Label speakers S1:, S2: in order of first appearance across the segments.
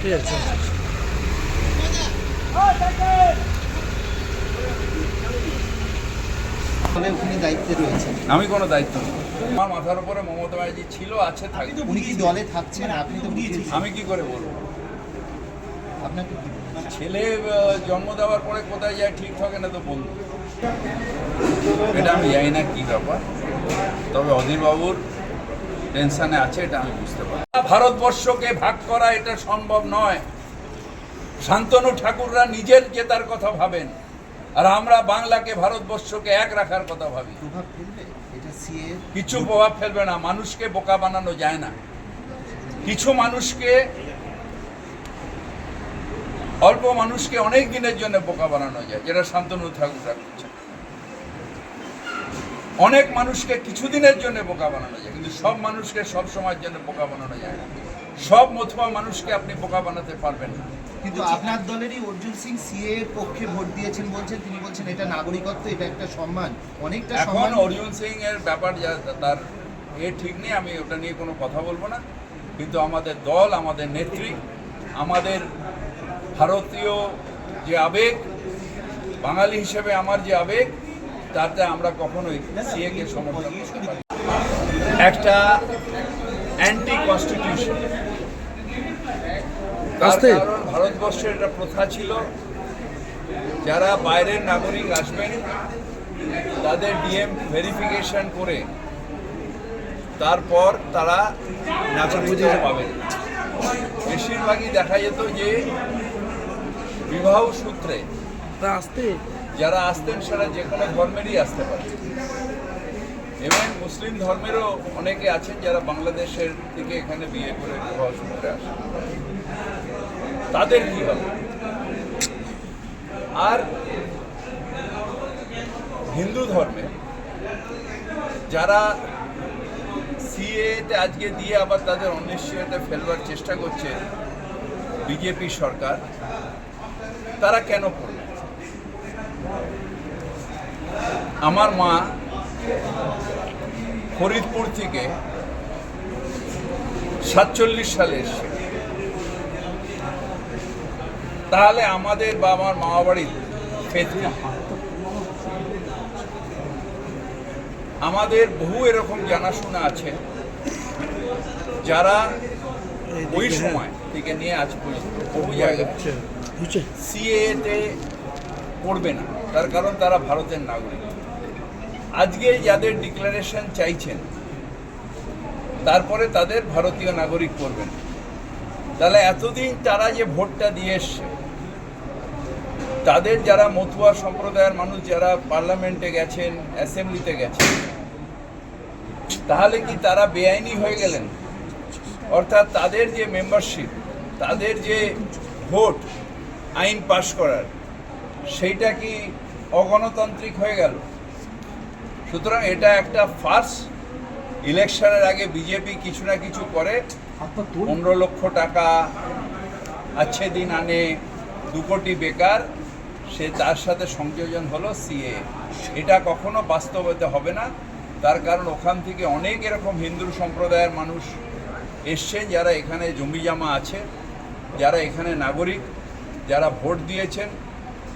S1: ঠিক আছে।
S2: আমি কোনো দায়িত্ব নেই। আমার মাথার উপরে মমতা ব্যানার্জি ছিল, আছে, থাকবে।
S3: উনি কি দলে থাকছেন? আপনি তো বুঝিয়েছেন।
S2: আমি কি করে বলবো?
S3: আপনাকে
S2: ছেলে জন্ম দেওয়ার পরে কোথায় যায় ঠিক থাকে না তো বলবো, এটা আমি জানি না কি ব্যাপার। তবে অধীরবাবুর টেনশনে আছে, এটা আমি বুঝতে পারি। ভারতবর্ষকে ভাগ করা এটা সম্ভব নয়। শান্তনু ঠাকুররা নিজের জেতার কথা ভাবেন, আর আমরা বাংলাকে ভারতবর্ষকে এক রাখার কথা ভাবি।
S3: প্রভাব ফেলবে এটা সিএ?
S2: কিছু প্রভাব ফেলবে না। মানুষকে বোকা বানানো যায় না। কিছু মানুষকে, অল্প মানুষকে অনেক দিনের জন্য বোকা বানানো যায়, যেটা শান্তনু ঠাকুররা করছে। অনেক মানুষকে কিছুদিনের জন্য বোকা বানানো যায়, কিন্তু সব মানুষকে সব সময়ের জন্য বোকা বানানো যায় না। সব মতুয়া মানুষকে আপনি বোকা বানাতে পারবেন না।
S3: কিন্তু আপনার দলেরই অর্জুন সিং সিএ এর পক্ষে ভোট দিয়েছেন বলছেন, তিনি বলছেন এটা নাগরিকত্ব, এটা একটা সম্মান, অনেকটা
S2: এখন
S3: সম্মান।
S2: অর্জুন সিং এর ব্যাপার তার ঠিক নেই, আমি ওটা নিয়ে কোনো কথা বলবো না। কিন্তু আমাদের দল, আমাদের নেত্রী, আমাদের ভারতীয় যে আবেগ, বাঙালি হিসেবে আমার যে আবেগ, তাতে আমরা কখনোই সিএ কে সমর্থন করতে পারি। একটা অ্যান্টি কনস্টিটিউশন, কারণ ভারতবর্ষের একটা প্রথা ছিল, যারা বাইরের নাগরিক আসবেন তাদের ডিএম ভেরিফিকেশন করে তারপর তারা নাগরিকত্ব পাবেন। বেশিরভাগই দেখা যেত যে বিবাহ সূত্রে যারা আসতেন সেটা যে কোনো ধর্মেরই আসতে পারে। এবং মুসলিম ধর্মেরও অনেকে আছেন যারা বাংলাদেশের থেকে এখানে বিয়ে করে বিবাহ সূত্রে আসেন। তাদের কি হবে? আর হিন্দু ধর্মে যারা সিএতে আজকে দিয়ে আবার তাদের অনিশ্চয়তা ফেলবার চেষ্টা করছে বিজেপি সরকার, তারা কেন করবে? আমার মা ফরিদপুর থেকে 47 সালে এসছে। তাহলে আমাদের বা আমার মামা বাড়ির আমাদের বহু এরকম জানাশোনা আছে যারা ওই সময় থেকে নিয়ে আজ পর্যন্ত বহু জায়গায় সিএতে পড়বে না, তার কারণ তারা ভারতের নাগরিক। আজকে যাদের ডিক্লারেশন চাইছেন তারপরে তাদের ভারতীয় নাগরিক করবেন, তাহলে এতদিন তারা যে ভোটটা দিয়ে এসছে, তাদের যারা মতুয়া সম্প্রদায়ের মানুষ যারা পার্লামেন্টে গেছেন, অ্যাসেম্বলিতে গেছেন, তাহলে কি তারা বেআইনি হয়ে গেলেন? অর্থাৎ তাদের যে মেম্বারশিপ, তাদের যে ভোট আইন পাশ করার, সেইটা কি অগণতান্ত্রিক হয়ে গেল? সুতরাং এটা একটা ফার্স। ইলেকশনের আগে বিজেপি কিছু না কিছু করে, 15 লক্ষ টাকা আচ্ছে দিন আনে, 2 কোটি বেকার, সে তার সাথে সংযোজন হলো সিএ। এটা কখনো বাস্তবায়িত হবে না। তার কারণ ওখান থেকে অনেক এরকম হিন্দু সম্প্রদায়ের মানুষ এসছেন যারা এখানে জমি জমা আছে, যারা এখানে নাগরিক, যারা ভোট দিয়েছেন,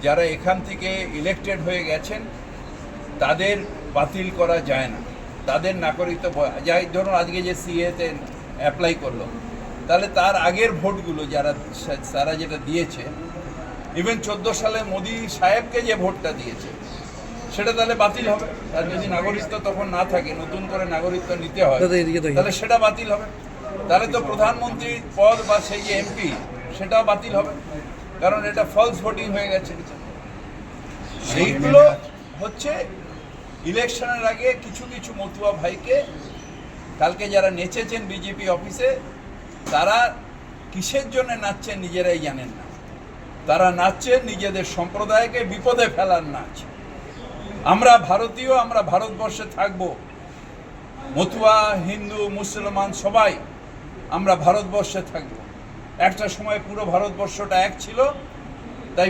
S2: যারা এখান থেকে ইলেক্টেড হয়ে গেছেন, তাদের বাতিল করা যায় না। তাদের নাগরিকত্ব, যাই ধরুন আজকে যে সিএতে অ্যাপ্লাই করলো, তাহলে তার আগের ভোটগুলো যারা তারা যেটা দিয়েছে, ইভেন 14 সালে মোদি সাহেবকে যে ভোটটা দিয়েছে, সেটা তাহলে বাতিল হবে। আর যদি নাগরিকত্ব তখন না থাকে, নতুন করে নাগরিকত্ব নিতে হয়, তাহলে সেটা বাতিল হবে। তাহলে তো প্রধানমন্ত্রীর পদ বা সেই যে এমপি, সেটাও বাতিল হবে, কারণ এটা ফলস ভোটিং হয়ে গেছে। সেইগুলো হচ্ছে ইলেকশনের আগে কিছু কিছু মতুয়া ভাইকে, কালকে যারা নেচেছেন বিজেপি অফিসে, তারা কিসের জন্য নাচছেন নিজেরাই জানেন না। তারা নাচছেন নিজেদের সম্প্রদায়কে বিপদে ফেলার নাচ। আমরা ভারতীয়, আমরা ভারতবর্ষে থাকব, মতুয়া, হিন্দু, মুসলমান সবাই আমরা ভারতবর্ষে থাকব। একটা সময় পুরো ভারতবর্ষটা এক ছিল, তাই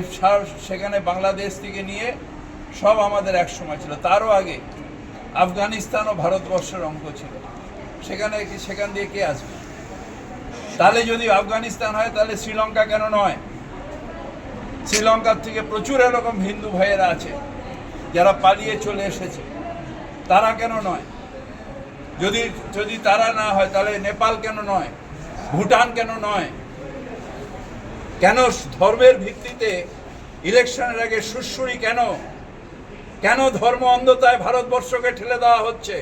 S2: সেখানে বাংলাদেশ থেকে নিয়ে সব আমাদের এক সময় ছিল। তারও আগে আফগানিস্তানও ভারতবর্ষের অঙ্গ ছিল। সেখান দিয়ে কে আসবে? তাহলে যদি আফগানিস্তান হয় তাহলে শ্রীলঙ্কা কেন নয়? শ্রীলঙ্কার থেকে প্রচুর এরকম হিন্দু ভাইয়েরা আছে যারা পালিয়ে চলে এসেছে, তারা কেন নয়? যদি যদি তারা না হয় তাহলে নেপাল কেন নয়? ভুটান কেন নয়? কেন ধর্মের ভিত্তিতে ইলেকশনের আগে সুরসুরি কেন? কেন ধর্ম অন্ধতায় ভারতবর্ষকে ঠেলে দেওয়া হচ্ছে?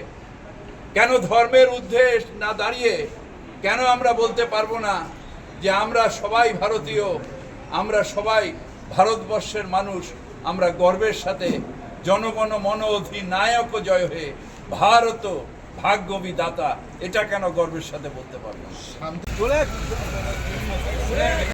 S2: কেন ধর্মের ঊর্ধ্বে না দাঁড়িয়ে কেন আমরা বলতে পারবো না যে আমরা সবাই ভারতীয়, আমরা সবাই ভারতবর্ষের মানুষ, আমরা গর্বের সাথে জনগণ মন অধিনায়ক জয় হে ভারত ভাগ্য বিধাতা, এটা কেন গর্বের সাথে বলতে পারবো না?